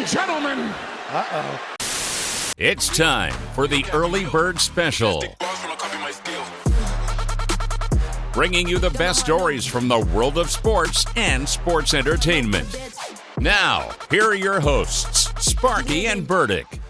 gentlemen. Uh-oh. It's time for the Early Bird Special. Bringing you the best stories from the world of sports and sports entertainment. Now, here are your hosts, Sparky and Burdick.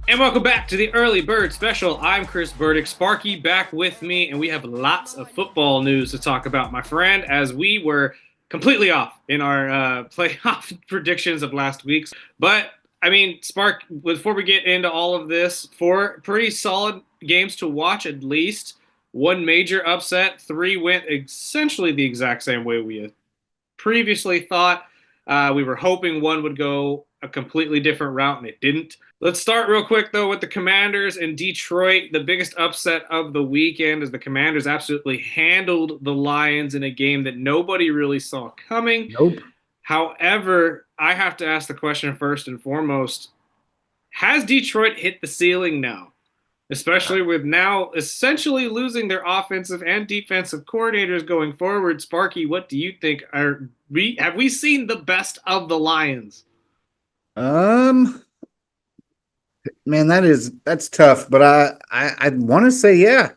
And welcome back to the Early Bird Special. I'm Chris Burdick, Sparky back with me, and we have lots of football news to talk about, my friend, as we were completely off in our playoff predictions of last week's. But, I mean, Spark, before we get into all of this, 4 pretty solid games to watch at least. 1 major upset, 3 went essentially the exact same way we had previously thought. We were hoping 1 would go a completely different route, and it didn't. Let's start real quick, though, with the Commanders in Detroit. The biggest upset of the weekend is the Commanders absolutely handled the Lions in a game that nobody really saw coming. Nope. However, I have to ask the question first and foremost, has Detroit hit the ceiling now? Especially with now essentially losing their offensive and defensive coordinators going forward. Sparky, what do you think? Have we seen the best of the Lions? Man, that's tough, but I want to say yeah. I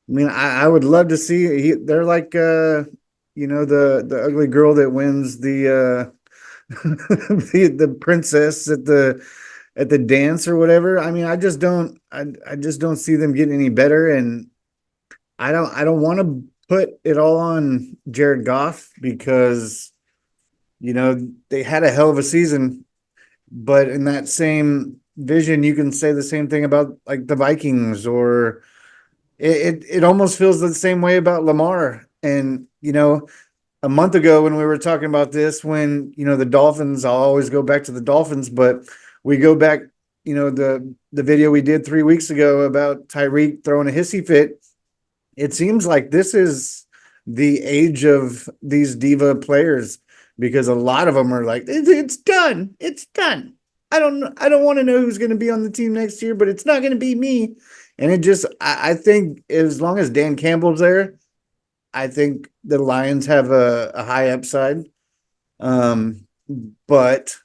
mean, I would love to see. They're like the ugly girl that wins the the princess at the dance or whatever. I mean, I just don't see them getting any better, and I don't want to put it all on Jared Goff because they had a hell of a season, but in that same vision, you can say the same thing about like the Vikings, or it almost feels the same way about Lamar. And a month ago when we were talking about this, when the Dolphins, I'll always go back to the Dolphins, but we go back, the video we did 3 weeks ago about Tyreek throwing a hissy fit. It seems like this is the age of these diva players, because a lot of them are like, it's done. It's done. I don't want to know who's going to be on the team next year, but it's not going to be me. And I think as long as Dan Campbell's there, I think the Lions have a high upside. But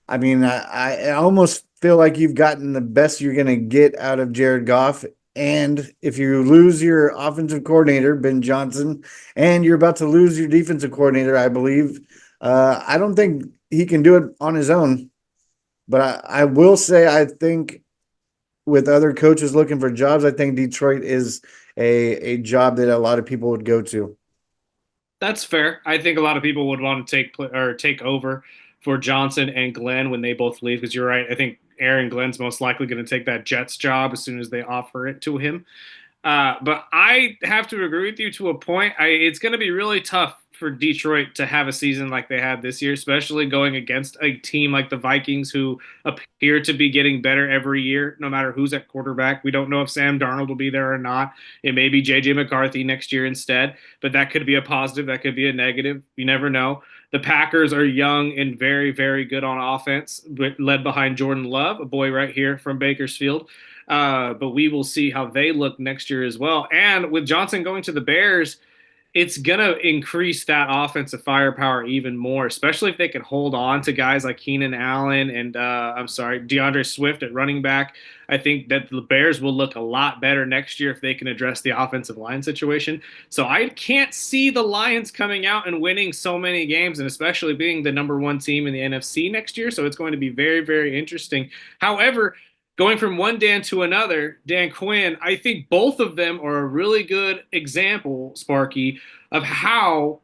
I mean, I almost feel like you've gotten the best you're going to get out of Jared Goff. And if you lose your offensive coordinator, Ben Johnson, and you're about to lose your defensive coordinator, I believe, I don't think he can do it on his own. But I will say, I think with other coaches looking for jobs, I think Detroit is a job that a lot of people would go to. That's fair. I think a lot of people would want to take over for Johnson and Glenn when they both leave, because you're right. I think Aaron Glenn's most likely going to take that Jets job as soon as they offer it to him. But I have to agree with you to a point. It's going to be really tough for Detroit to have a season like they had this year, especially going against a team like the Vikings, who appear to be getting better every year, no matter who's at quarterback. We don't know if Sam Darnold will be there or not. It may be J.J. McCarthy next year instead, but that could be a positive. That could be a negative. You never know. The Packers are young and very, very good on offense, led behind Jordan Love, a boy right here from Bakersfield. But we will see how they look next year as well. And with Johnson going to the Bears, it's going to increase that offensive firepower even more, especially if they can hold on to guys like Keenan Allen and, DeAndre Swift at running back. I think that the Bears will look a lot better next year if they can address the offensive line situation. So I can't see the Lions coming out and winning so many games, and especially being the number 1 team in the NFC next year. So it's going to be very, very interesting. However, going from one Dan to another, Dan Quinn, I think both of them are a really good example, Sparky, of how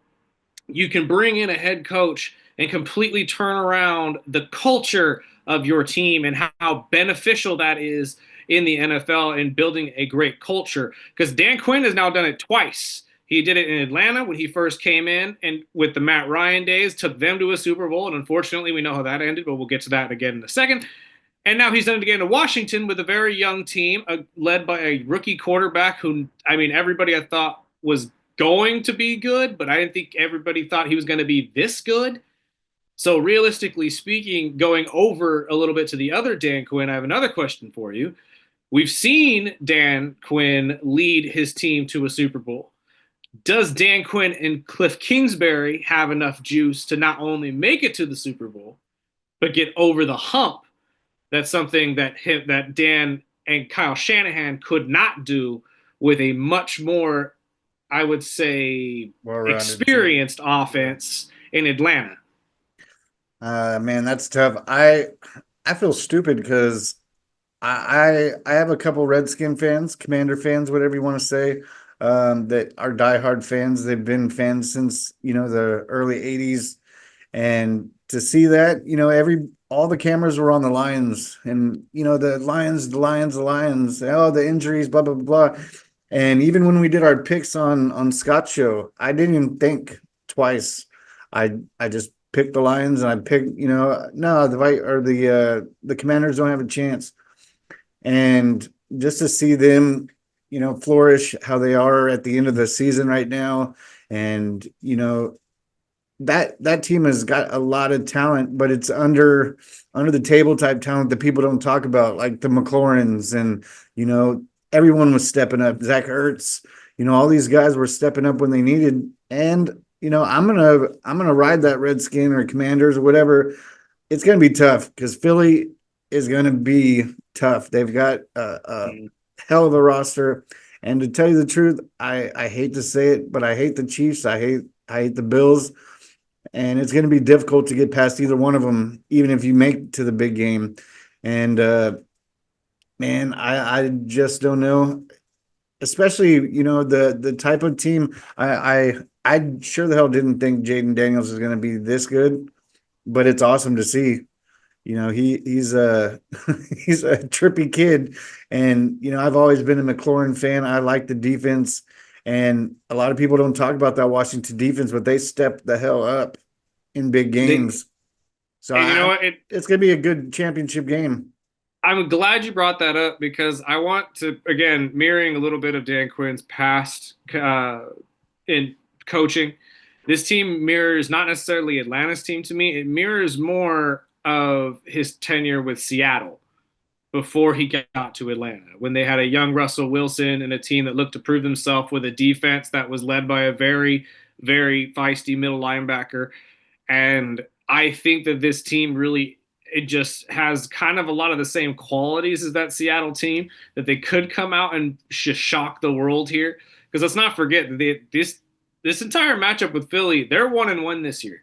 you can bring in a head coach and completely turn around the culture of your team, and how beneficial that is in the NFL in building a great culture. Because Dan Quinn has now done it twice. He did it in Atlanta when he first came in, and with the Matt Ryan days, took them to a Super Bowl. And unfortunately, we know how that ended, but we'll get to that again in a second. And now he's done it again in Washington with a very young team, led by a rookie quarterback who, I mean, everybody I thought was going to be good, but I didn't think everybody thought he was going to be this good. So realistically speaking, going over a little bit to the other Dan Quinn, I have another question for you. We've seen Dan Quinn lead his team to a Super Bowl. Does Dan Quinn and Cliff Kingsbury have enough juice to not only make it to the Super Bowl, but get over the hump. That's something that Dan and Kyle Shanahan could not do with a much more, I would say, Well-rounded team. experienced offense in Atlanta. Man, that's tough. I feel stupid because I have a couple Redskin fans, Commander fans, whatever you want to say, that are diehard fans. They've been fans since, the early 80s. And to see that, all the cameras were on the Lions and, the Lions, the Lions, the Lions, oh, the injuries, blah, blah, blah. And even when we did our picks on Scott's show, I didn't even think twice. I just picked the Lions and I picked, no, the Commanders don't have a chance. And just to see them, flourish how they are at the end of the season right now, and that team has got a lot of talent, but it's under the table type talent that people don't talk about, like the McLaurins, and everyone was stepping up. Zach Ertz, all these guys were stepping up when they needed, and I'm gonna ride that Redskin or Commanders or whatever. It's gonna be tough because Philly is gonna be tough. They've got a hell of a roster, and to tell you the truth, I hate to say it, but I hate the Chiefs. I hate the Bills, and it's going to be difficult to get past either one of them, even if you make to the big game. And man, I just don't know. Especially, the type of team. I sure the hell didn't think Jaden Daniels was going to be this good, but it's awesome to see. He's a he's a trippy kid, and I've always been a McLaurin fan. I like the defense, and a lot of people don't talk about that Washington defense, but they stepped the hell up in big They, games. So and you know what? it's gonna be a good championship game. I'm glad you brought that up because I want to, again, mirroring a little bit of Dan Quinn's past in coaching. This team mirrors not necessarily Atlanta's team to me. It mirrors more of his tenure with Seattle before he got to Atlanta, when they had a young Russell Wilson and a team that looked to prove themselves with a defense that was led by a very, very feisty middle linebacker. And I think that this team really, it just has kind of a lot of the same qualities as that Seattle team, that they could come out and shock the world here. Because let's not forget that this entire matchup with Philly, they're 1-1 this year.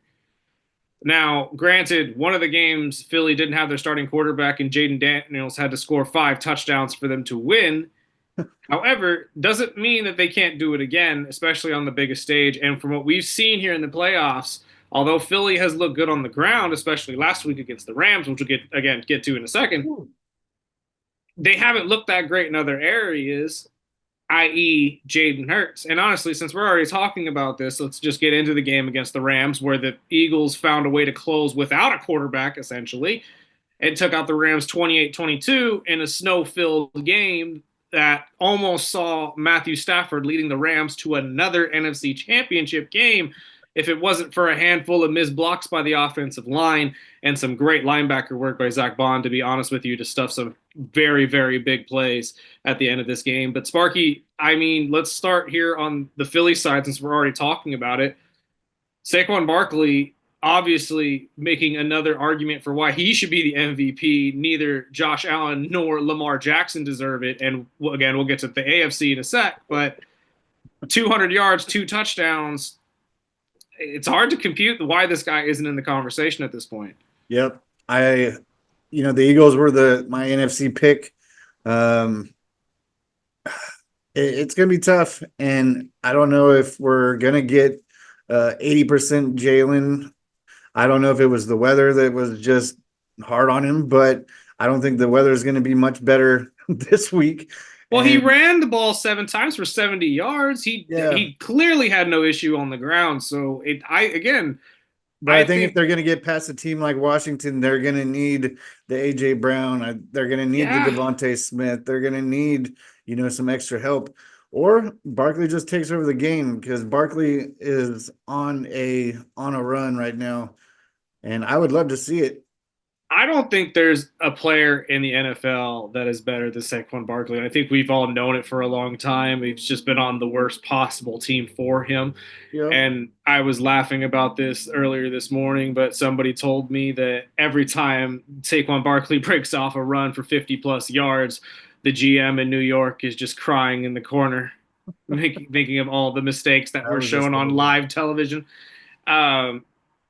Now, granted, one of the games Philly didn't have their starting quarterback, and Jaden Daniels had to score 5 touchdowns for them to win. However, doesn't mean that they can't do it again, especially on the biggest stage. And from what we've seen here in the playoffs, although Philly has looked good on the ground, especially last week against the Rams, which we'll get to in a second, they haven't looked that great in other areas, i.e. Jaden Hurts. And honestly, since we're already talking about this, let's just get into the game against the Rams, where the Eagles found a way to close without a quarterback, essentially, and took out the Rams 28-22 in a snow-filled game that almost saw Matthew Stafford leading the Rams to another NFC Championship game if it wasn't for a handful of missed blocks by the offensive line and some great linebacker work by Zach Bond, to be honest with you, to stuff some very, very big plays at the end of this game. But Sparky, I mean, let's start here on the Philly side since we're already talking about it. Saquon Barkley obviously making another argument for why he should be the MVP. Neither Josh Allen nor Lamar Jackson deserve it. And again, we'll get to the AFC in a sec, but 200 yards, 2 touchdowns. It's hard to compute why this guy isn't in the conversation at this point. Yep. The Eagles were my NFC pick. It's going to be tough, and I don't know if we're going to get 80% Jalen. I don't know if it was the weather that was just hard on him, but I don't think the weather is going to be much better this week. Well, he ran the ball 7 times for 70 yards. He clearly had no issue on the ground. So I think if they're going to get past a team like Washington, they're going to need the AJ Brown. They're going to need the Devontae Smith. They're going to need, some extra help. Or Barkley just takes over the game, because Barkley is on a run right now, and I would love to see it. I don't think there's a player in the NFL that is better than Saquon Barkley. I think we've all known it for a long time. He's just been on the worst possible team for him. Yep. And I was laughing about this earlier this morning, but somebody told me that every time Saquon Barkley breaks off a run for 50 plus yards, the GM in New York is just crying in the corner, making of all the mistakes that That were was just shown on horrible. live television. Um,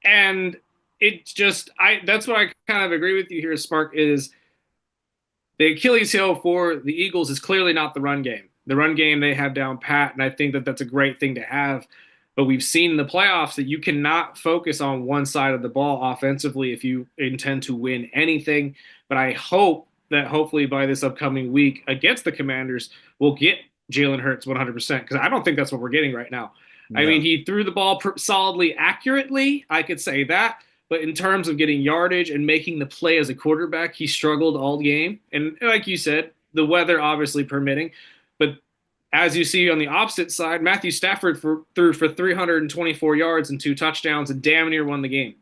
and it's just that's what I kind of agree with you here, Spark, is the Achilles heel for the Eagles is clearly not the run game. The run game they have down pat, and I think that that's a great thing to have. But we've seen in the playoffs that you cannot focus on one side of the ball offensively if you intend to win anything. But I hope that hopefully by this upcoming week against the Commanders, we'll get Jalen Hurts 100% because I don't think that's what we're getting right now. I mean, No. he threw the ball solidly accurately. I could say that. But in terms of getting yardage and making the play as a quarterback, he struggled all game. And like you said, the weather obviously permitting. But as you see on the opposite side, Matthew Stafford threw for 324 yards and 2 touchdowns and damn near won the game.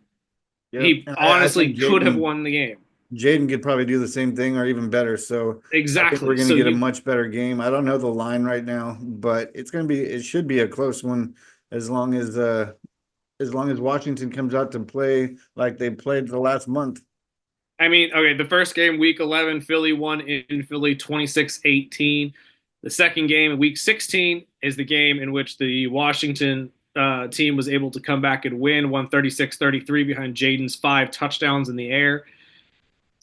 Yep. He And I honestly think could have won the game. Jaden could probably do the same thing or even better. So I think we're Exactly. going to So get a you, much better game. I don't know the line right now, but it should be a close one as long as long as Washington comes out to play like they played the last month. I mean, okay, the first game, week 11, Philly won in Philly 26-18. The second game, week 16, is the game in which the Washington team was able to come back and win 136-33 behind Jaden's 5 touchdowns in the air.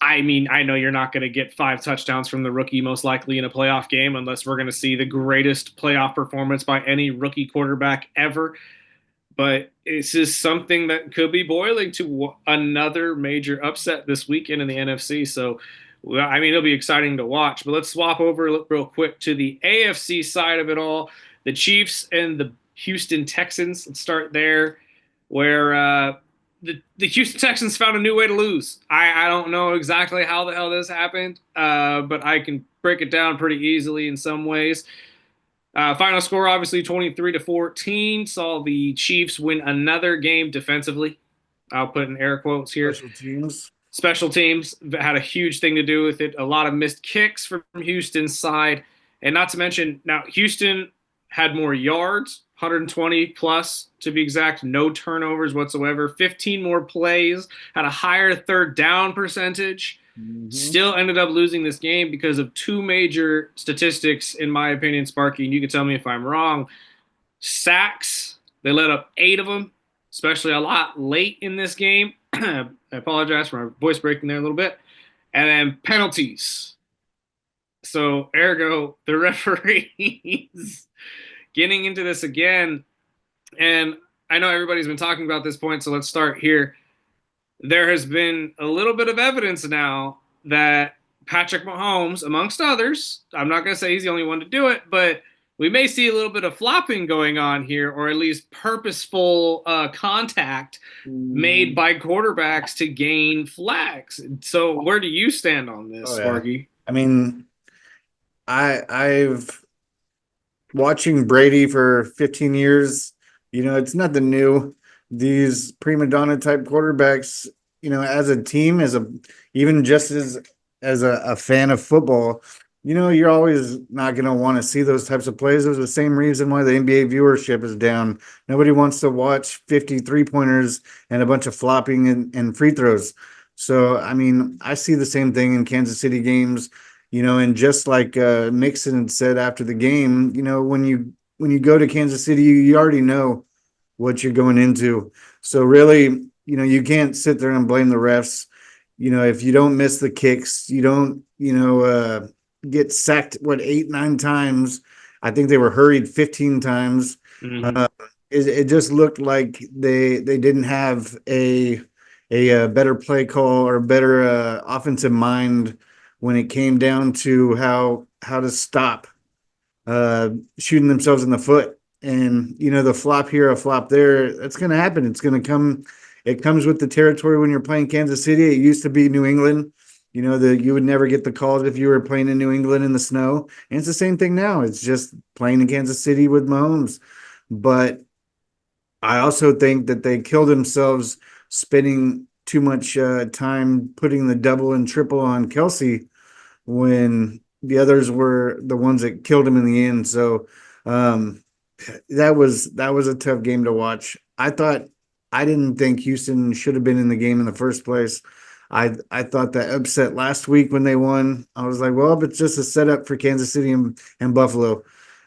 I mean, I know you're not going to get 5 touchdowns from the rookie most likely in a playoff game unless we're going to see the greatest playoff performance by any rookie quarterback ever. But it's just something that could be boiling to another major upset this weekend in the NFC. So, well, I mean, it'll be exciting to watch. But let's swap over real quick to the AFC side of it all. The Chiefs and the Houston Texans. Let's start there, where the Houston Texans found a new way to lose. I don't know exactly how the hell this happened, but I can break it down pretty easily in some ways. Final score, obviously 23-14. Saw the Chiefs win another game defensively. I'll put in air quotes here. Special teams. Special teams had a huge thing to do with it. A lot of missed kicks from Houston's side. And not to mention, now Houston had more yards, 120 plus to be exact, no turnovers whatsoever, 15 more plays, had a higher third down percentage. Mm-hmm. Still ended up losing this game because of two major statistics, in my opinion, Sparky, and you can tell me if I'm wrong. Sacks, they let up 8 of them, especially a lot late in this game. I apologize for my voice breaking there a little bit. And then penalties. So, ergo, the referees getting into this again. And I know everybody's been talking about this point, so let's start here. There has been a little bit of evidence now that Patrick Mahomes, amongst others, I'm not going to say he's the only one to do it, but we may see a little bit of flopping going on here, or at least purposeful contact made by quarterbacks to gain flags. So where do you stand on this, Oh yeah. Sparky? I mean, I've watching Brady for 15 years, it's nothing new. These prima donna type quarterbacks, as a team, even just as a fan of football, you're always not going to want to see those types of plays. There's the same reason why the NBA viewership is down. Nobody wants to watch 53 pointers and a bunch of flopping and free throws. So, I mean, I see the same thing in Kansas City games. And just like Mixon said after the game, when you go to Kansas City, you already know what you're going into. So really, you can't sit there and blame the refs. If you don't miss the kicks, you don't, get sacked, 8, 9 times. I think they were hurried 15 times. Mm-hmm. It just looked like they didn't have a better play call or better offensive mind when it came down to how to stop shooting themselves in the foot. And the flop here, a flop there, that's going to happen. It's going to come. It comes with the territory when you're playing Kansas City. It used to be New England. You would never get the calls if you were playing in New England in the snow. And it's the same thing now. It's just playing in Kansas City with Mahomes. But I also think that they killed themselves spending too much time putting the double and triple on Kelsey when the others were the ones that killed him in the end. So um, that was a tough game to watch. I didn't think Houston should have been in the game in the first place. I thought that upset last week when they won. I was like, well, it's just a setup for Kansas City and Buffalo.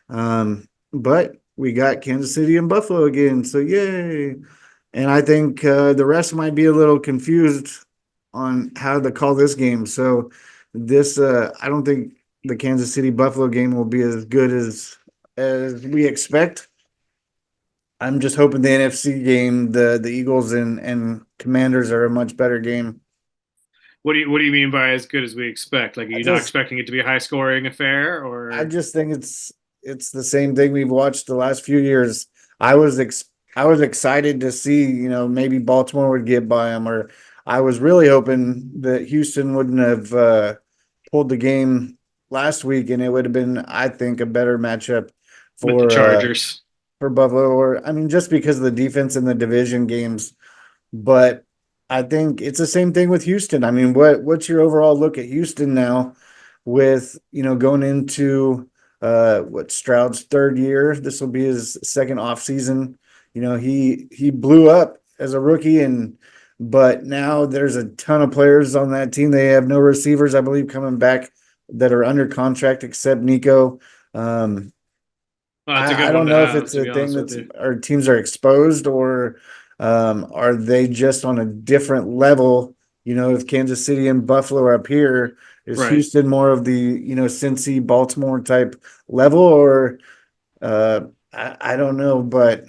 But we got Kansas City and Buffalo again, so yay! And I think the rest might be a little confused on how to call this game. So I don't think the Kansas City Buffalo game will be as good as we expect. I'm just hoping the NFC game, the Eagles and Commanders are a much better game. What do you mean by as good as we expect? Like, are I you not just expecting it to be a high scoring affair, I or just think it's the same thing we've watched the last few years. I was excited to see, maybe Baltimore would get by them, or I was really hoping that Houston wouldn't have pulled the game last week, and it would have been, I think, a better matchup with the for Chargers? Buffalo, or I mean, just because of the defense in the division games. But I think it's the same thing with Houston. I mean, what's your overall look at Houston now with, going into what Stroud's third year? This will be his second off season. He blew up as a rookie, but now there's a ton of players on that team. They have no receivers, I believe, coming back that are under contract except Nico. Um, Well, that's a I good one don't to know if have, it's to a be thing honest with that's you. our teams are exposed, or are they just on a different level? If Kansas City and Buffalo are up here, is Right. Houston more of the, Cincy, Baltimore type level, or uh, I don't know, but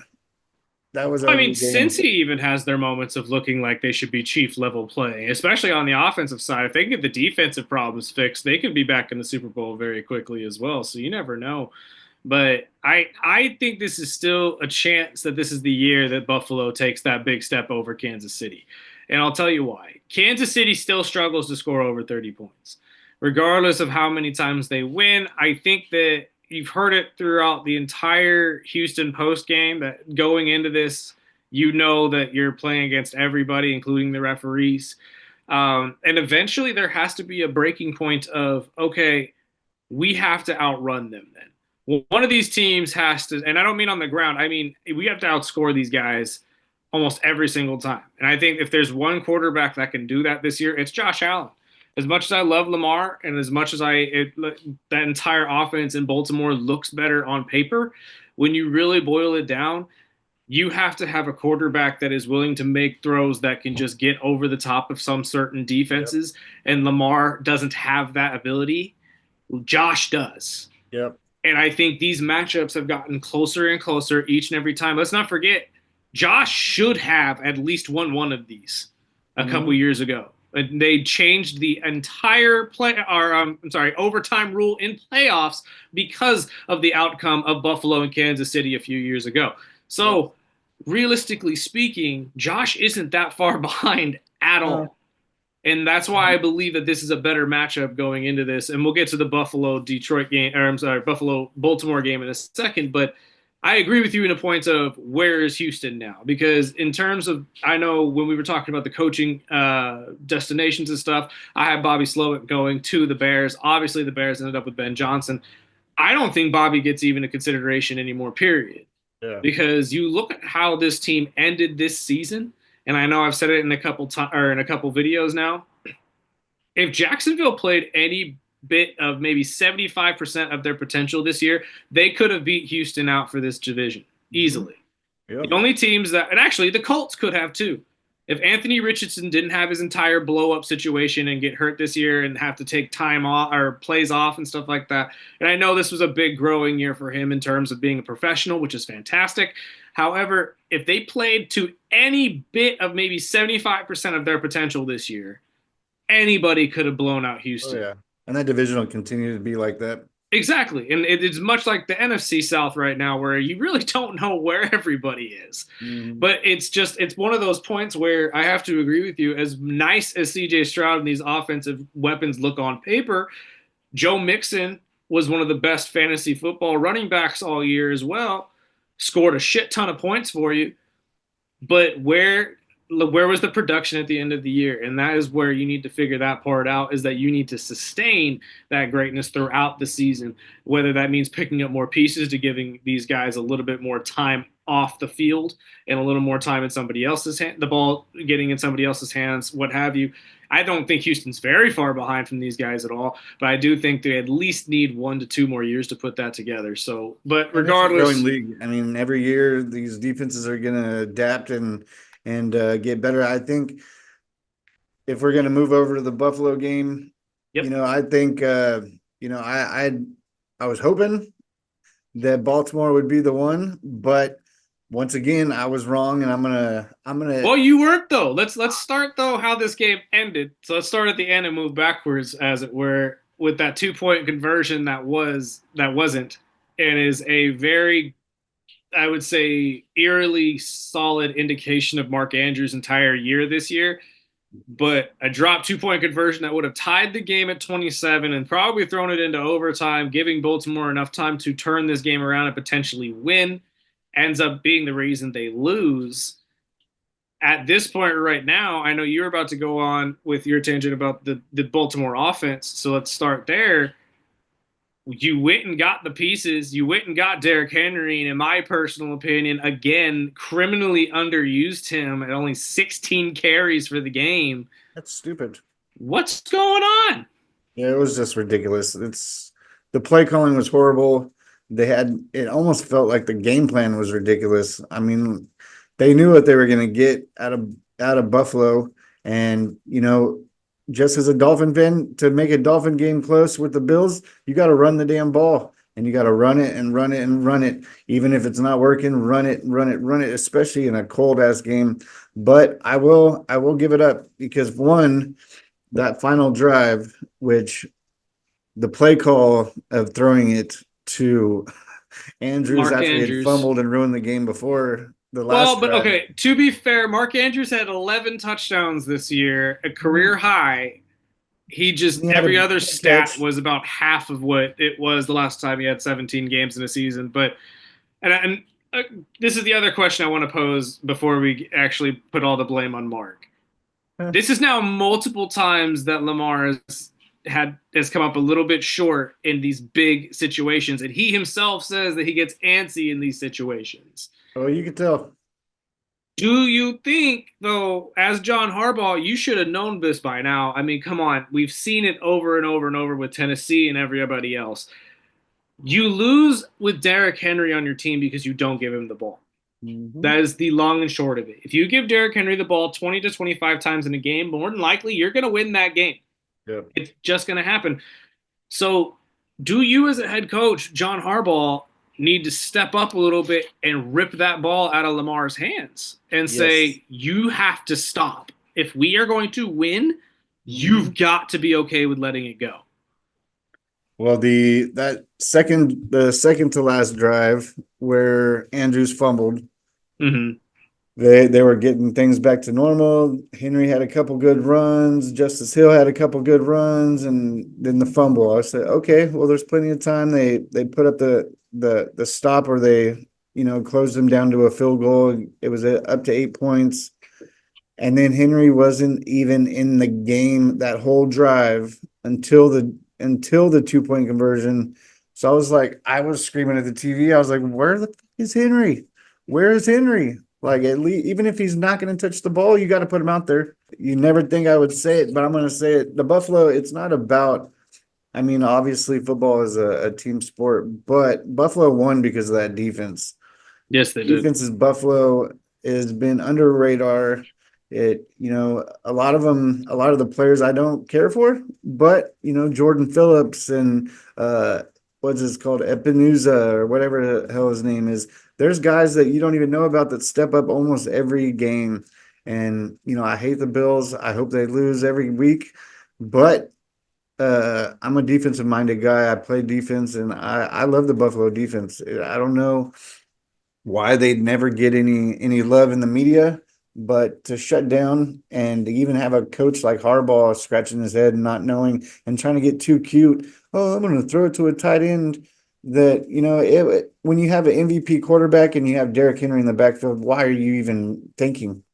that was an I mean, ugly game. Cincy even has their moments of looking like they should be chief level play, especially on the offensive side. If they can get the defensive problems fixed, they could be back in the Super Bowl very quickly as well. So you never know. But I think this is still a chance that this is the year that Buffalo takes that big step over Kansas City. And I'll tell you why. Kansas City still struggles to score over 30 points. Regardless of how many times they win, I think that you've heard it throughout the entire Houston post game that going into this, you know that you're playing against everybody, including the referees. And eventually there has to be a breaking point of, okay, we have to outrun them then. Well, one of these teams has to, and I don't mean on the ground, I mean, we have to outscore these guys almost every single time. And I think if there's one quarterback that can do that this year, it's Josh Allen. As much as I love Lamar and as much as that entire offense in Baltimore looks better on paper, when you really boil it down, you have to have a quarterback that is willing to make throws that can just get over the top of some certain Yep. defenses. And Lamar doesn't have that ability. Josh does. Yep. And I think these matchups have gotten closer and closer each and every time. Let's not forget, Josh should have at least won one of these a couple Mhm. years ago. They changed the entire overtime rule in playoffs because of the outcome of Buffalo and Kansas City a few years ago. Yep. So, realistically speaking, Josh isn't that far behind at No. all. And that's why I believe that this is a better matchup going into this. And we'll get to the Buffalo Detroit game, or I'm sorry, Buffalo Baltimore game in a second. But I agree with you in a point of where is Houston now? Because in terms of, I know when we were talking about the coaching destinations and stuff, I had Bobby Slowick going to the Bears. Obviously, the Bears ended up with Ben Johnson. I don't think Bobby gets even a consideration anymore, period. Yeah. Because you look at how this team ended this season, and I know I've said it in a couple or in a couple videos now. If Jacksonville played any bit of maybe 75% of their potential this year, they could have beat Houston out for this division Mhm. easily. Yep. The only teams that, and actually the Colts could have too. If Anthony Richardson didn't have his entire blow up situation and get hurt this year and have to take time off or plays off and stuff like that. And I know this was a big growing year for him in terms of being a professional, which is fantastic. However, if they played to any bit of maybe 75% of their potential this year, anybody could have blown out Oh Houston. yeah. And that division will continue to be like that. Exactly. And it's much like the NFC South right now where you really don't know where everybody is. Mhm. But it's one of those points where I have to agree with you. As nice as CJ Stroud and these offensive weapons look on paper, Joe Mixon was one of the best fantasy football running backs all year as well. Scored a shit ton of points for you. But where where was the production at the end of the year? And that is where you need to figure that part out, is that you need to sustain that greatness throughout the season, whether that means picking up more pieces to giving these guys a little bit more time off the field and a little more time in somebody else's hand, the ball getting in somebody else's hands, what have you. I don't think Houston's very far behind from these guys at all, but I do think they at least need 1 to 2 more years to put that together. So, but And it's a growing regardless, league. I mean, every year these defenses are going to adapt and get better. I think if we're going to move over to the Buffalo game, yep. I think I was hoping that Baltimore would be the one, but once again, I was wrong, and I'm gonna. Well, you weren't though. Let's start though how this game ended. So let's start at the end and move backwards, as it were, with that 2 point conversion that wasn't, and is a very, I would say, eerily solid indication of Mark Andrews' entire year this year. But a drop 2 point conversion that would have tied the game at 27 and probably thrown it into overtime, giving Baltimore enough time to turn this game around and potentially win, ends up being the reason they lose. At this point right now, I know you're about to go on with your tangent about the Baltimore offense. So let's start there. You went and got the pieces. You went and got Derrick Henry, and in my personal opinion, again, criminally underused him at only 16 carries for the game. That's stupid. What's going on? Yeah, it was just ridiculous. The play calling was horrible. It almost felt like the game plan was ridiculous. I mean, they knew what they were going to get out of Buffalo, and just as a Dolphin fan, to make a Dolphin game close with the Bills, you got to run the damn ball, and you got to run it and run it and run it. Even if it's not working, run it, run it, run it, especially in a cold ass game. But I will give it up because one, that final drive, which the play call of throwing it to Andrews Mark after he had Andrews. fumbled and ruined the game before the Well, last but drive. okay, to be fair, Mark Andrews had 11 touchdowns this year, a career high. He just, He had every a other good stat catch. was about half of what it was the last time he had 17 games in a season. But, and this is the other question I want to pose before we actually put all the blame on Mark. This is now multiple times that Lamar has come up a little bit short in these big situations, and he himself says that he gets antsy in these situations. Oh, you could tell. Do you think, though, as John Harbaugh, you should have known this by now? I mean, come on. We've seen it over and over and over with Tennessee and everybody else. You lose with Derrick Henry on your team because you don't give him the ball. Mm-hmm. That is the long and short of it. If you give Derrick Henry the ball 20 to 25 times in a game, more than likely you're going to win that game. Yep. It's just going to happen. So, do you, as a head coach, John Harbaugh, need to step up a little bit and rip that ball out of Lamar's hands and say, you have to stop. If we are going to win, you've got to be okay with letting it go. Well, the second to last drive where Andrews fumbled, Mm-hmm. they were getting things back to normal. Henry had a couple good runs. Justice Hill had a couple good runs, and then the fumble. I said, okay, well, there's plenty of time. They put up the stop, or they closed them down to a field goal. It was up to 8 points, and then Henry wasn't even in the game that whole drive until the 2 point conversion. So I was screaming at the TV. I was like, where the fuck is Henry? Where is Henry? Like, at least, even if he's not going to touch the ball, you got to put him out there. You never think I would say it, but I'm going to say it. The Buffalo, it's not about, I mean, obviously football is a team sport, but Buffalo won because of that defense. Yes, they did. Defense is Buffalo has been under radar. A lot of the players I don't care for, but Jordan Phillips and what's his called, Epinuza or whatever the hell his name is. There's guys that you don't even know about that step up almost every game. And I hate the Bills. I hope they lose every week, but I'm a defensive minded guy. I play defense, and I love the Buffalo defense. I don't know why they'd never get any love in the media, but to shut down and to even have a coach like Harbaugh scratching his head and not knowing and trying to get too cute. Oh, I'm going to throw it to a tight end. That when you have an MVP quarterback and you have Derrick Henry in the backfield, why are you even thinking?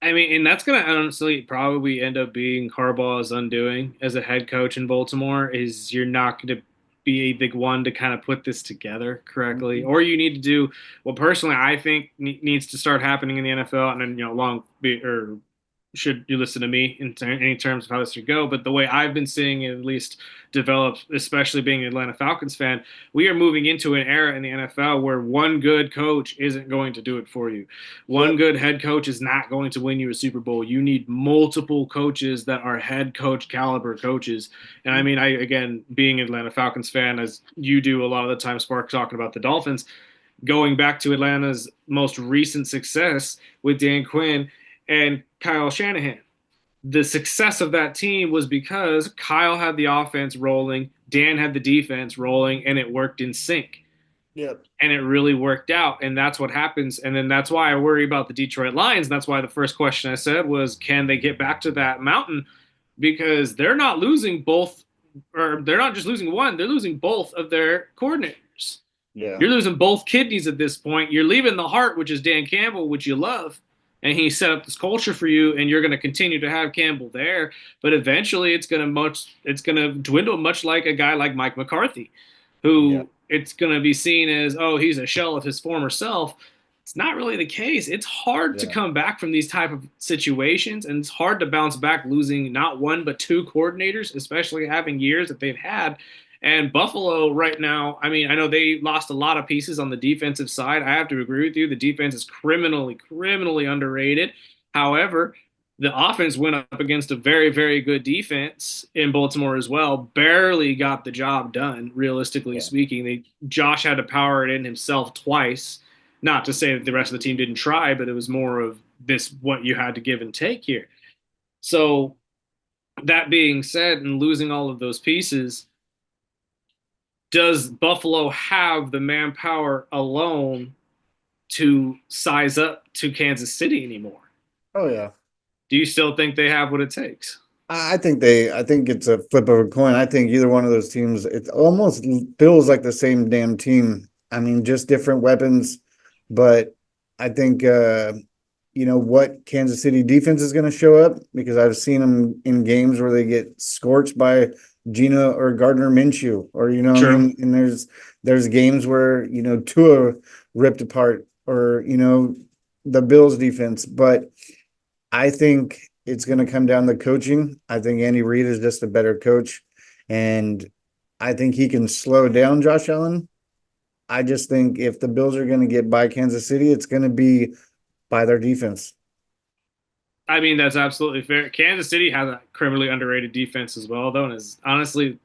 I mean, and that's going to honestly probably end up being Harbaugh's undoing as a head coach in Baltimore is you're not going to be the one to kind of put this together correctly, Mhm. or you need to do what personally I think needs to start happening in the NFL, and then or should you listen to me in any terms of how this should go. But the way I've been seeing it at least develop, especially being an Atlanta Falcons fan, we are moving into an era in the NFL where one good coach isn't going to do it for you. One Yep. good head coach is not going to win you a Super Bowl. You need multiple coaches that are head coach caliber coaches. And I mean, again, being an Atlanta Falcons fan, as you do a lot of the time, Spark talking about the Dolphins, going back to Atlanta's most recent success with Dan Quinn and Kyle Shanahan. The success of that team was because Kyle had the offense rolling, Dan had the defense rolling, and it worked in sync. Yep. And it really worked out. And that's what happens. And then that's why I worry about the Detroit Lions. That's why the first question I said was, can they get back to that mountain? Because they're not losing both, or they're not just losing one, they're losing both of their coordinators. Yeah. You're losing both kidneys at this point. You're leaving the heart, which is Dan Campbell, which you love, and he set up this culture for you, and you're going to continue to have Campbell there. But eventually, it's going to dwindle, much like a guy like Mike McCarthy, Yeah. who it's going to be seen as, oh, he's a shell of his former self. It's not really the case. It's hard to Yeah. come back from these type of situations, and it's hard to bounce back losing not one but two coordinators, especially having years that they've had. And Buffalo right now, I mean, I know they lost a lot of pieces on the defensive side. I have to agree with you. The defense is criminally underrated. However, the offense went up against a very, very good defense in Baltimore as well. Barely got the job done, realistically Yeah. speaking. Josh had to power it in himself twice. Not to say that the rest of the team didn't try, but it was more of this what you had to give and take here. So that being said, and losing all of those pieces, does Buffalo have the manpower alone to size up to Kansas City anymore? Oh yeah. Do you still think they have what it takes? I think it's a flip of a coin. I think either one of those teams, it almost feels like the same damn team. I mean, just different weapons, but I think what Kansas City defense is going to show up because I've seen them in games where they get scorched by Gina or Gardner Minshew, or what I True. mean. And there's games where Tua ripped apart, or the Bills defense, but I think it's going to come down to coaching. I think Andy Reid is just a better coach, and I think he can slow down Josh Allen. I just think if the Bills are going to get by Kansas City, it's going to be by their defense. I mean, that's absolutely fair. Kansas City has a criminally underrated defense as well, though. And is honestly,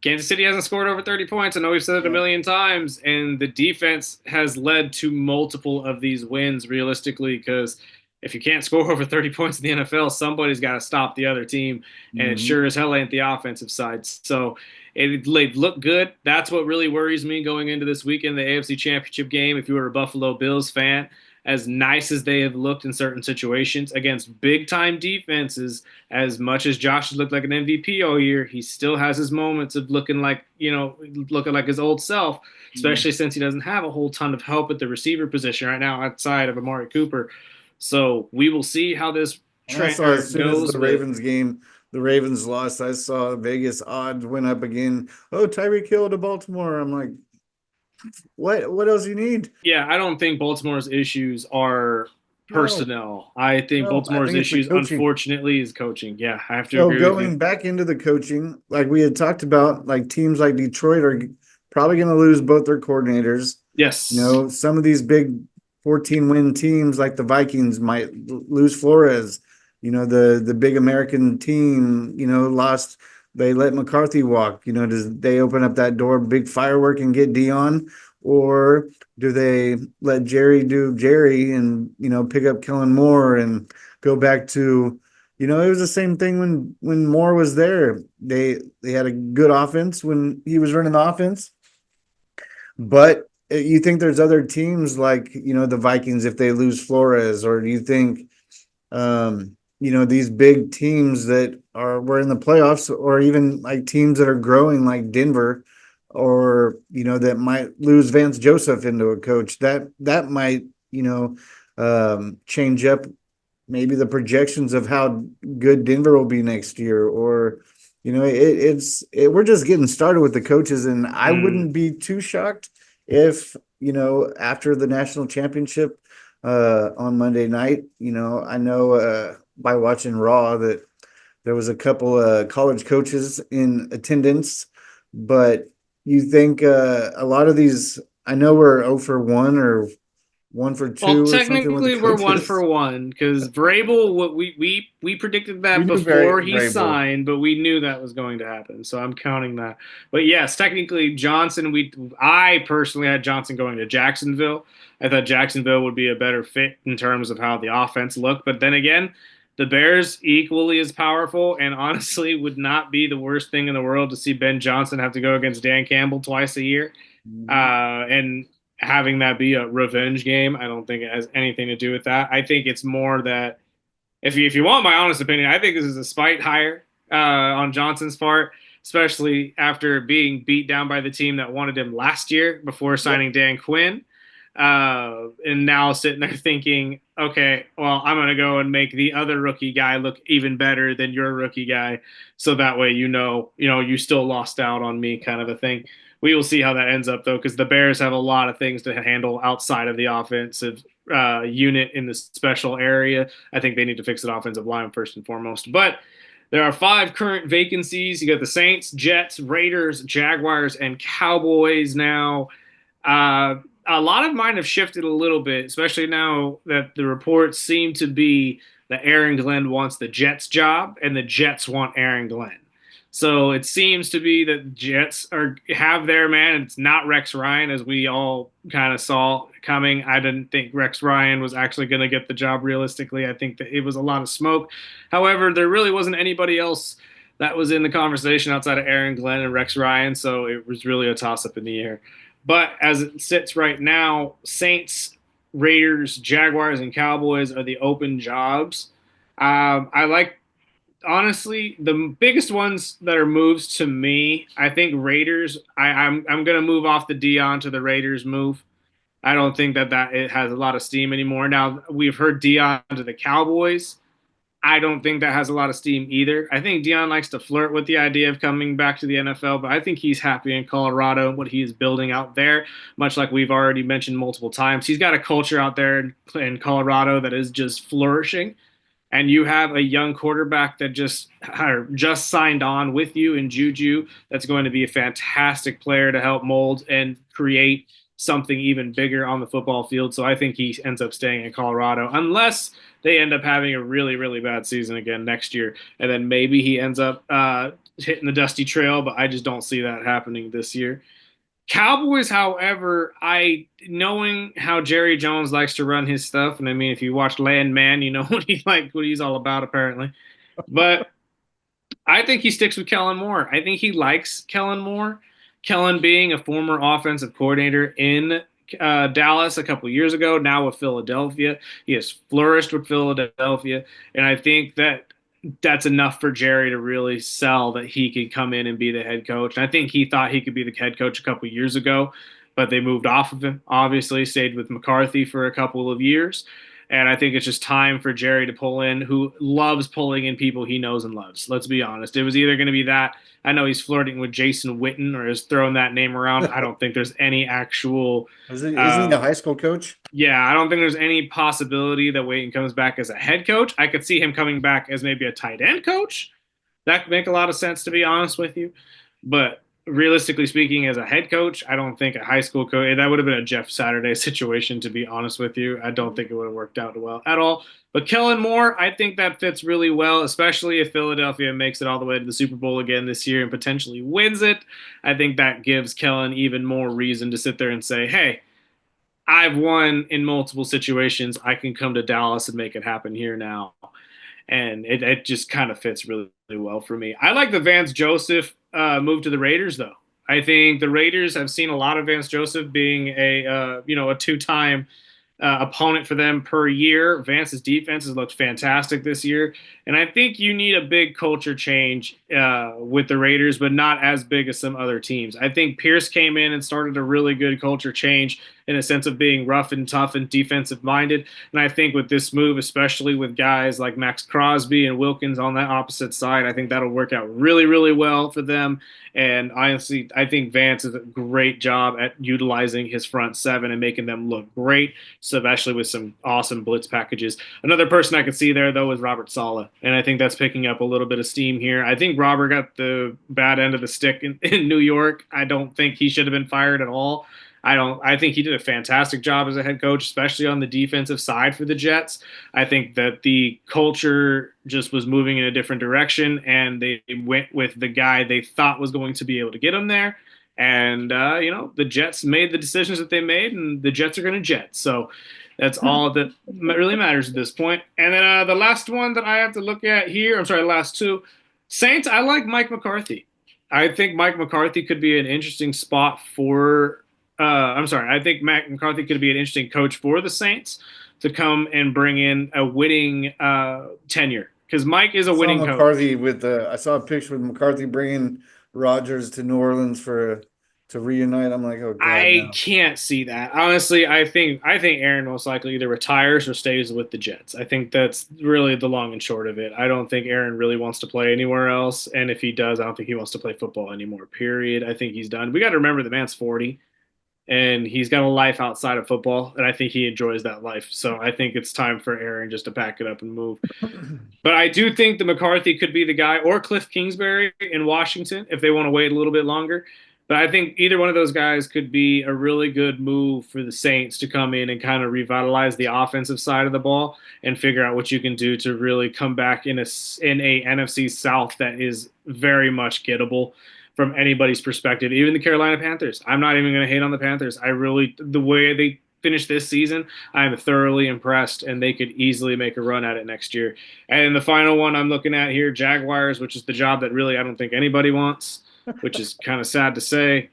Kansas City hasn't scored over 30 points. I know we've said it a Yeah. million times, and the defense has led to multiple of these wins realistically because if you can't score over 30 points in the NFL, somebody's got to stop the other team, and it Mhm. sure as hell ain't the offensive side. So it looked good. That's what really worries me going into this weekend, the AFC Championship game. If you were a Buffalo Bills fan, as nice as they have looked in certain situations against big time defenses, as much as Josh has looked like an MVP all year, he still has his moments of looking like, looking like his old self, especially since he doesn't have a whole ton of help at the receiver position right now outside of Amari Cooper. So we will see how this And I trend saw as soon as goes, the but Ravens game, the Ravens lost, I saw Vegas odds went up again. Oh, Tyreek Hill to Baltimore. I'm like, what? What else you need? yeah, I don't think Baltimore's issues are No, personnel. I think no. I Baltimore's think it's the issues, coaching. unfortunately, is coaching. Yeah, I have to So agree with you. going back into the coaching, like we had talked about, like teams like Detroit are probably going to lose both their coordinators. Yes. Some of these big 14-win teams like the Vikings might lose Flores. The big American team, lost. They let McCarthy walk. Does they open up that door, big firework, and get Dion, or do they let Jerry do Jerry and pick up Kellen Moore and go back to it was the same thing when Moore was there. They had a good offense when he was running the offense, but you think there's other teams like the Vikings if they lose Flores, or do you think these big teams that were in the playoffs, or even like teams that are growing like Denver, or that might lose Vance Joseph into a coach that might change up maybe the projections of how good Denver will be next year, or we're just getting started with the coaches, and I Mm. wouldn't be too shocked if after the national championship on Monday night, I know by watching Raw that there was a couple college coaches in attendance, but you think a lot of these? I know we're 0 for 1 or 1 for Well, 2 or something with the technically, we're one for coaches. one because Vrabel. What we predicted We that knew very before he Vrabel. signed, but we knew that was going to happen. So I'm counting that. But yes, technically, Johnson. I personally had Johnson going to Jacksonville. I thought Jacksonville would be a better fit in terms of how the offense looked. But then again, the Bears equally as powerful, and honestly, would not be the worst thing in the world to see Ben Johnson have to go against Dan Campbell twice a year. Mhm. And having that be a revenge game, I don't think it has anything to do with that. I think it's more that if you want my honest opinion, I think this is a spite hire on Johnson's part, especially after being beat down by the team that wanted him last year before Yep. signing Dan Quinn. And now sitting there thinking, okay, well, I'm going to go and make the other rookie guy look even better than your rookie guy. So that way, you still lost out on me kind of a thing. We will see how that ends up, though, because the Bears have a lot of things to handle outside of the offensive unit in the special area. I think they need to fix the offensive line first and foremost. But there are 5 current vacancies. You got the Saints, Jets, Raiders, Jaguars, and Cowboys now. Uh, a lot of mine have shifted a little bit, especially now that the reports seem to be that Aaron Glenn wants the Jets job and the Jets want Aaron Glenn. So it seems to be that Jets have their man. It's not Rex Ryan, as we all kind of saw coming. I didn't think Rex Ryan was actually going to get the job realistically. I think that it was a lot of smoke. However, there really wasn't anybody else that was in the conversation outside of Aaron Glenn and Rex Ryan, so it was really a toss up in the air. But as it sits right now, Saints, Raiders, Jaguars, and Cowboys are the open jobs. I like, honestly, the biggest ones that are moves to me. I think Raiders. I'm gonna move off the Dion to the Raiders move. I don't think that it has a lot of steam anymore. Now we've heard Dion to the Cowboys. I don't think that has a lot of steam either. I think Dion likes to flirt with the idea of coming back to the NFL, but I think he's happy in Colorado and what he's building out there, much like we've already mentioned multiple times. He's got a culture out there in Colorado that is just flourishing. And you have a young quarterback that just signed on with you in Juju that's going to be a fantastic player to help mold and create something even bigger on the football field. So I think he ends up staying in Colorado unless they end up having a really, really bad season again next year. And then maybe he ends up hitting the dusty trail, but I just don't see that happening this year. Cowboys, however, I knowing how Jerry Jones likes to run his stuff, and I mean, if you watch Landman, you know what he's all about, apparently. But I think he sticks with Kellen Moore. I think he likes Kellen Moore. Kellen being a former offensive coordinator in Dallas a couple years ago, now with Philadelphia. He has flourished with Philadelphia, and I think that's enough for Jerry to really sell that he could come in and be the head coach. And I think he thought he could be the head coach a couple years ago, but they moved off of him. Obviously, stayed with McCarthy for a couple of years. And I think it's just time for Jerry to pull in, who loves pulling in people he knows and loves. Let's be honest. It was either going to be that. I know he's flirting with Jason Witten or is throwing that name around. I don't think there's any actual. Isn't he a high school coach? Yeah, I don't think there's any possibility that Wayton comes back as a head coach. I could see him coming back as maybe a tight end coach. That could make a lot of sense, to be honest with you. But realistically speaking, as a head coach, I don't think a high school coach, that would have been a Jeff Saturday situation, to be honest with you. I don't think it would have worked out well at all. But Kellen Moore, I think that fits really well, especially if Philadelphia makes it all the way to the Super Bowl again this year and potentially wins it. I think that gives Kellen even more reason to sit there and say, hey, I've won in multiple situations. I can come to Dallas and make it happen here now. And it just kind of fits really, really well for me. I like the Vance Joseph move to the Raiders, though. I think the Raiders have seen a lot of Vance Joseph being a two-time opponent for them per year. Vance's defense has looked fantastic this year. And I think you need a big culture change with the Raiders, but not as big as some other teams. I think Pierce came in and started a really good culture change in a sense of being rough and tough and defensive minded. And I think with this move, especially with guys like Max Crosby and Wilkins on that opposite side, I think that'll work out really, really well for them. And honestly, I think Vance does a great job at utilizing his front seven and making them look great, especially with some awesome blitz packages. Another person I could see there, though, is Robert Saleh. And I think that's picking up a little bit of steam here. I think Robert got the bad end of the stick in New York. I don't think he should have been fired at all. I think he did a fantastic job as a head coach, especially on the defensive side for the Jets. I think that the culture just was moving in a different direction, and they went with the guy they thought was going to be able to get them there. And the Jets made the decisions that they made, and the Jets are going to jet. So that's all that really matters at this point. And then the last one that I have to look at here, I'm sorry, the last two, Saints. I like Mike McCarthy. I think Mike McCarthy could be an interesting spot for. I think Mike McCarthy could be an interesting coach for the Saints to come and bring in a winning tenure, because Mike is a winning coach. McCarthy I saw a picture with McCarthy bringing Rodgers to New Orleans to reunite. I'm like, oh God, I can't see that. Honestly, I think Aaron most likely either retires or stays with the Jets. I think that's really the long and short of it. I don't think Aaron really wants to play anywhere else, and if he does, I don't think he wants to play football anymore. Period. I think he's done. We got to remember the man's 40. And he's got a life outside of football, and I think he enjoys that life. So I think it's time for Aaron just to pack it up and move. But I do think the McCarthy could be the guy, or Cliff Kingsbury in Washington if they want to wait a little bit longer. But I think either one of those guys could be a really good move for the Saints to come in and kind of revitalize the offensive side of the ball and figure out what you can do to really come back in a NFC South that is very much gettable from anybody's perspective, even the Carolina Panthers. I'm not even going to hate on the Panthers. The way they finished this season, I'm thoroughly impressed, and they could easily make a run at it next year. And the final one I'm looking at here, Jaguars, which is the job that really I don't think anybody wants, which is kind of sad to say.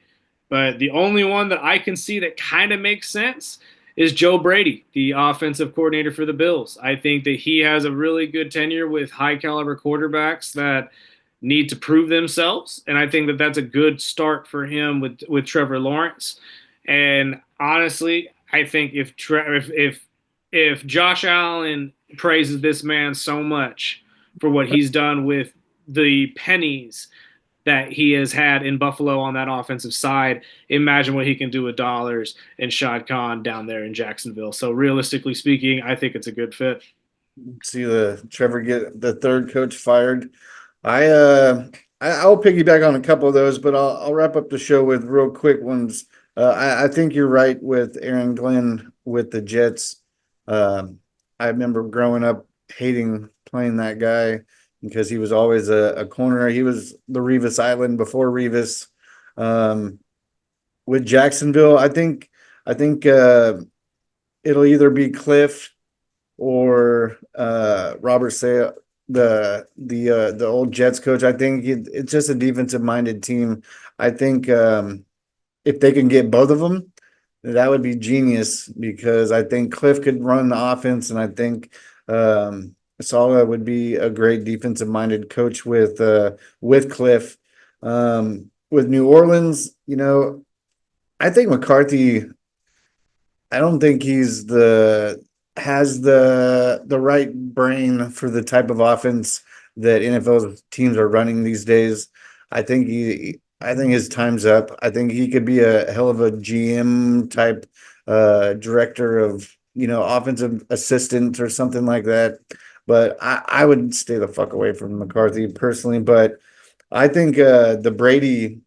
But the only one that I can see that kind of makes sense is Joe Brady, the offensive coordinator for the Bills. I think that he has a really good tenure with high-caliber quarterbacks that need to prove themselves, and I think that that's a good start for him with Trevor Lawrence. And honestly, I think if Josh Allen praises this man so much for what he's done with the pennies that he has had in Buffalo on that offensive side, imagine what he can do with dollars and Shad Khan down there in Jacksonville. So realistically speaking, I think it's a good fit. See the Trevor get the third coach fired. I'll piggyback on a couple of those, but I'll wrap up the show with real quick ones. I think you're right with Aaron Glenn with the Jets. I remember growing up hating playing that guy because he was always a corner. He was the Revis Island before Revis. With Jacksonville, I think it'll either be Cliff or Robert Sale, the old Jets coach. I think it's just a defensive minded team. I think if they can get both of them, that would be genius, because I think Cliff could run the offense, and I think Saleh would be a great defensive minded coach with Cliff. With New Orleans, I think McCarthy, I don't think has the right brain for the type of offense that NFL teams are running these days. I think his time's up. I think he could be a hell of a GM type director of, offensive assistant or something like that. But I would stay the fuck away from McCarthy personally. But I think the Brady,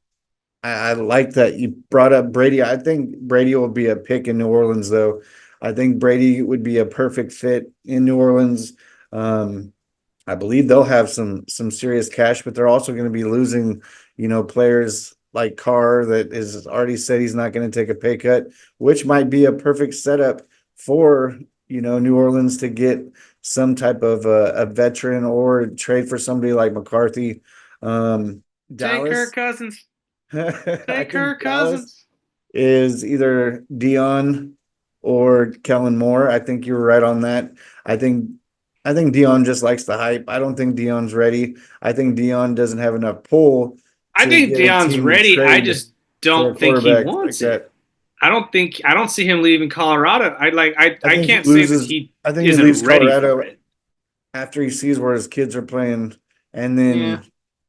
I like that you brought up Brady. I think Brady will be a pick in New Orleans, though. I think Brady would be a perfect fit in New Orleans. I believe they'll have some serious cash, but they're also going to be losing, players like Carr that has already said he's not going to take a pay cut, which might be a perfect setup for, New Orleans to get some type of a veteran or trade for somebody like McCarthy. Take Dallas, Kirk Cousins. Take Kirk Dallas Cousins. is either Dion or Kellen Moore. I think you were right on that. I think Dion just likes the hype. I don't think Dion's ready. I think Dion doesn't have enough pull. I think Dion's ready. I just don't think he wants it. I don't see him leaving Colorado. I I think he can't say that loses. he I think he isn't leaves ready for Colorado it. after he sees where his kids are playing, and Yeah.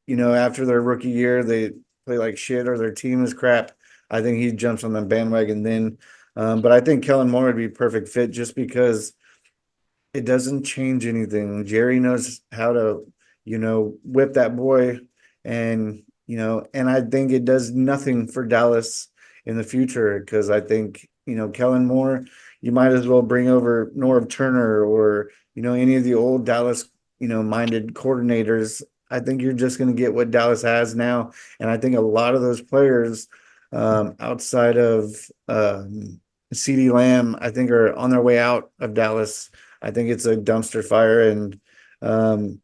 then after their rookie year they play like shit or their team is crap. I think he jumps on the bandwagon then. But I think Kellen Moore would be perfect fit just because it doesn't change anything. Jerry knows how to, whip that boy, and and I think it does nothing for Dallas in the future because I think Kellen Moore, you might as well bring over Norv Turner or any of the old Dallas minded coordinators. I think you're just going to get what Dallas has now, and I think a lot of those players outside of CeeDee Lamb, I think are on their way out of Dallas. I think it's a dumpster fire, and um,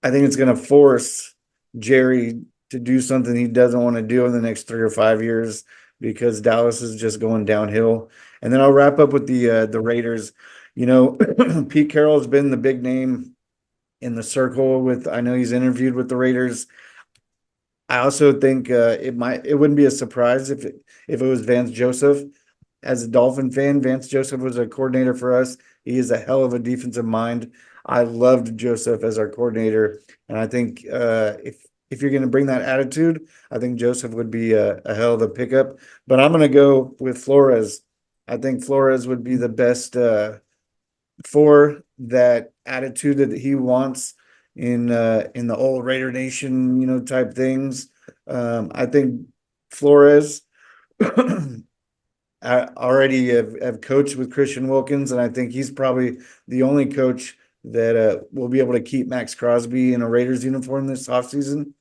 I think it's going to force Jerry to do something he doesn't want to do in the next 3 or 5 years because Dallas is just going downhill. And then I'll wrap up with the Raiders. Pete Carroll's been the big name in the circle with. I know he's interviewed with the Raiders. I also think it wouldn't be a surprise if it was Vance Joseph. As a Dolphin fan, Vance Joseph was a coordinator for us. He is a hell of a defensive mind. I loved Joseph as our coordinator, and I think if you're going to bring that attitude, I think Joseph would be a hell of a pickup. But I'm going to go with Flores. I think Flores would be the best for that attitude that he wants in the old Raider Nation, type things. I think Flores I already have coached with Christian Wilkins, and I think he's probably the only coach that will be able to keep Max Crosby in a Raiders uniform this offseason.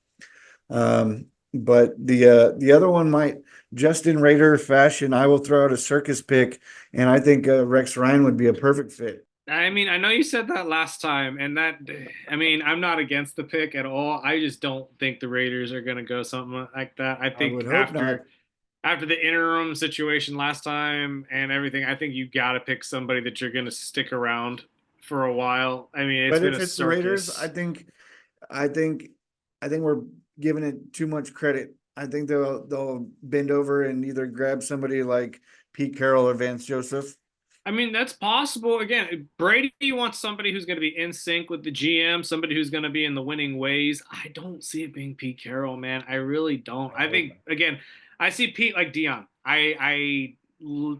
But the other one might, just in Raider fashion, I will throw out a circus pick, and I think Rex Ryan would be a perfect fit. I mean, I know you said that last time, and I mean, I'm not against the pick at all. I just don't think the Raiders are going to go something like that. I I would think hope not. after the interim situation last time and everything, I think you got to pick somebody that you're going to stick around for a while. I mean, it's But been a if it's the Raiders, circus. I think I think we're giving it too much credit. I think they'll bend over and either grab somebody like Pete Carroll or Vance Joseph. I mean, that's possible. Again, Brady wants somebody who's going to be in sync with the GM, somebody who's going to be in the winning ways. I don't see it being Pete Carroll, man. I really don't. I Oh, think, again, I see Pete like Dion. I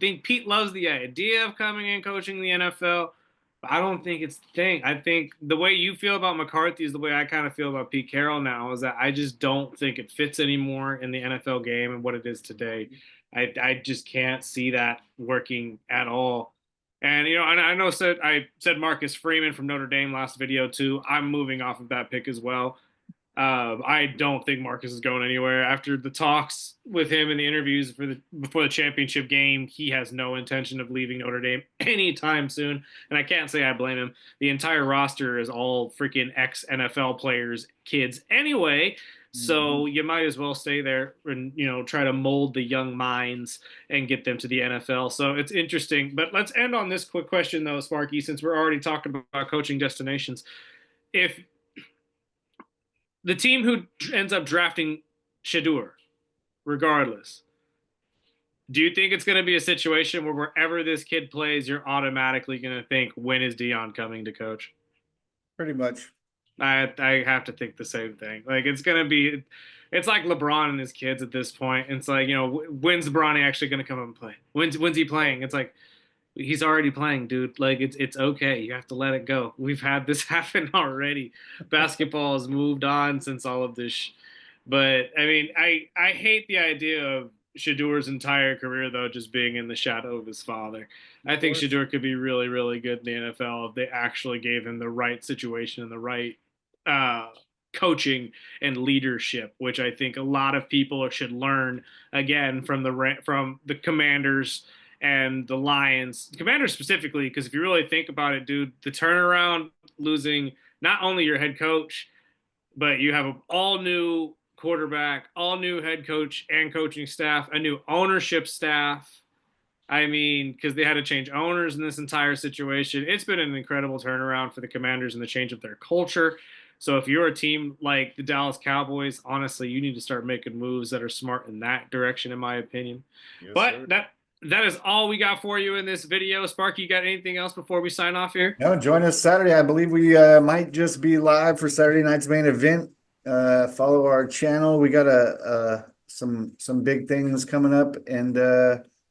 think Pete loves the idea of coming in coaching the NFL, but I don't think it's the thing. I think the way you feel about McCarthy is the way I kind of feel about Pete Carroll now, is that I just don't think it fits anymore in the NFL game and what it is today. I just can't see that working at all. And I know I said Marcus Freeman from Notre Dame last video too. I'm moving off of that pick as well. I don't think Marcus is going anywhere after the talks with him and the interviews before the championship game. He has no intention of leaving Notre Dame anytime soon, and I can't say I blame him. The entire roster is all freaking ex NFL players, kids anyway. mhm. So you might as well stay there and try to mold the young minds and get them to the NFL. So it's interesting. But let's end on this quick question though, Sparky, since we're already talking about coaching destinations. If the team who ends up drafting Shadur, regardless, do you think it's going to be a situation where wherever this kid plays, you're automatically going to think, when is Dion coming to coach? Pretty much. I have to think the same thing. Like it's going to be, it's like LeBron and his kids at this point. It's like, when's LeBron actually going to come and play? When's he playing? It's like, he's already playing, dude. Like it's okay. You have to let it go. We've had this happen already. Basketball has moved on since all of this. But I mean, I hate the idea of Shadur's entire career though just being in the shadow of his father. Of I think course. Shadur could be really really good in the NFL if they actually gave him the right situation and the right uh, coaching and leadership, which I think a lot of people should learn again from the Commanders and the Lions, Commanders specifically, because if you really think about it, dude, the turnaround, losing not only your head coach, but you have an all new quarterback, all new head coach and coaching staff, a new ownership staff. I mean, because they had to change owners in this entire situation. It's been an incredible turnaround for the Commanders and the change of their culture. So if you're a team like the Dallas Cowboys, honestly, you need to start making moves that are smart in that direction, in my opinion. Yes, But sir. That is all we got for you in this video. Sparky, you got anything else before we sign off here? No, join us Saturday. I believe we might just be live for Saturday night's main event. Follow our channel. We got some big things coming up, and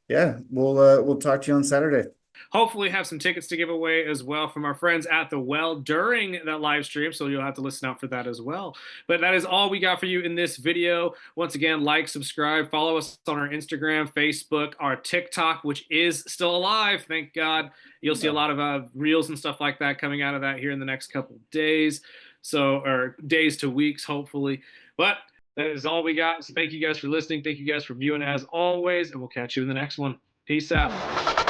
yeah, we'll talk to you on Saturday. Hopefully have some tickets to give away as well from our friends at the Well during that live stream, so you'll have to listen out for that as well. But that is all we got for you in this video. Once again, like, subscribe, follow us on our Instagram, Facebook, our TikTok, which is still alive, thank God. You'll see a lot of reels and stuff like that coming out of that here in the next couple days, or days to weeks, hopefully. But that is all we got. So thank you guys for listening. Thank you guys for viewing as always, and we'll catch you in the next one. Peace out.